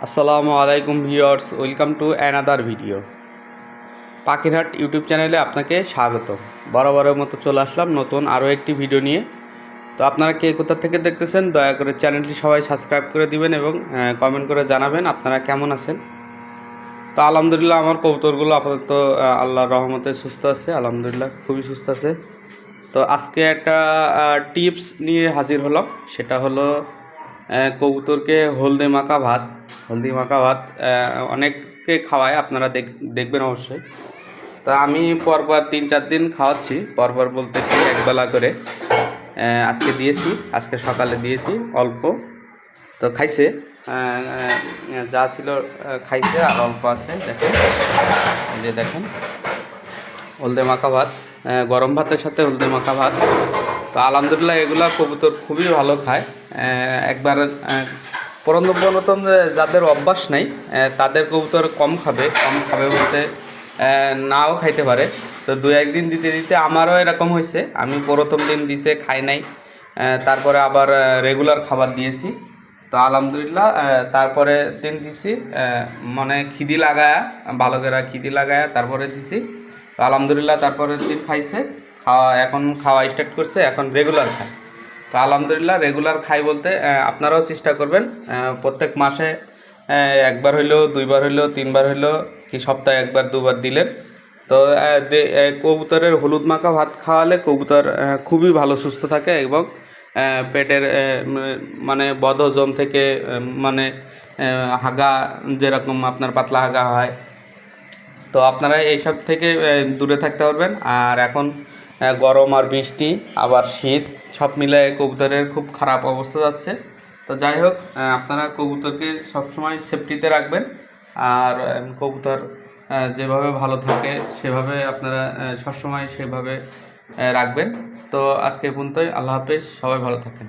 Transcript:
আসসালামু আলাইকুম viewers, welcome to another video. পাখিরহাট YouTube চ্যানেলে আপনাকে স্বাগত। বরাবরের মতো চলে আসলাম নতুন আরও একটি ভিডিও নিয়ে। তো আপনারা কে কোথা থেকে দেখতেছেন দয়া করে চ্যানেলটি সবাই সাবস্ক্রাইব করে দিবেন এবং কমেন্ট করে জানাবেন আপনারা কেমন আছেন। তো আলহামদুলিল্লাহ আমার কবুতরগুলো আপাতত আল্লাহর রহমতে সুস্থ আছে, আলহামদুলিল্লাহ খুবই সুস্থ আছে। তো আজকে একটা টিপস নিয়ে হাজির হলাম, সেটা হলো কবুতরকে হলদি মাখা ভাত অনেককে খাওয়ায়, আপনারা দেখবেন অবশ্যই। তো আমি পরপর 3-4 দিন খাওয়াচ্ছি, পরপর বলতে কি একবেলা করে। আজকে দিয়েছি, আজকে সকালে দিয়েছি অল্প, তো খাইছে, যা ছিল খাইছে, আর অল্প আছে। দেখেন, এই যে দেখেন হলদে মাখা ভাত, গরম ভাতের সাথে হলদে মাখা ভাত। তো আলহামদুলিল্লাহ এগুলা কবুতর খুবই ভালো খায়। একবার প্রথম যাদের অভ্যাস নেই তাদের কবুতর কম খাবে বলতে নাও খাইতে পারে। তো 2-1 দিন দিতে দিতে আমারও এরকম হয়েছে, আমি প্রথম দিন দিছে খাই নাই, তারপরে আবার রেগুলার খাবার দিয়েছি। তো আলহামদুলিল্লাহ তারপরে দিন দিছি, মানে খিদি লাগায়া, ভালো করে খিদি লাগায়া তারপরে দিছি। তো আলহামদুলিল্লাহ তারপরের দিন খাইছে, এখন খাওয়া স্টার্ট করছে, এখন রেগুলার খায়। তো আলহামদুলিল্লাহ রেগুলার খাই বলতে আপনারাও চেষ্টা করবেন প্রত্যেক মাসে একবার হইলেও, 2বার হইলেও, 3বার হইলেও, কি সপ্তাহে 1-2বার দিলেন। তো কবুতরের হলুদ মাখা ভাত খাওয়ালে কবুতর খুবই ভালো সুস্থ থাকে এবং পেটের মানে বদহজম থেকে মানে হাগা, যেরকম আপনার পাতলা হাগা হয়, তো আপনারা এইসব থেকে দূরে থাকতে পারবেন। আর এখন গরম আর বৃষ্টি আবার শীত, সব মিলে কবুতরের খুব খারাপ অবস্থা যাচ্ছে। তো যাই হোক, আপনারা কবুতরকে সবসময় সেফটিতে রাখবেন, আর কবুতর যেভাবে ভালো থাকে সেভাবে আপনারা সবসময় সেভাবে রাখবেন। তো আজকে পর্যন্তই, আল্লাহ হাফেজ, সবাই ভালো থাকেন।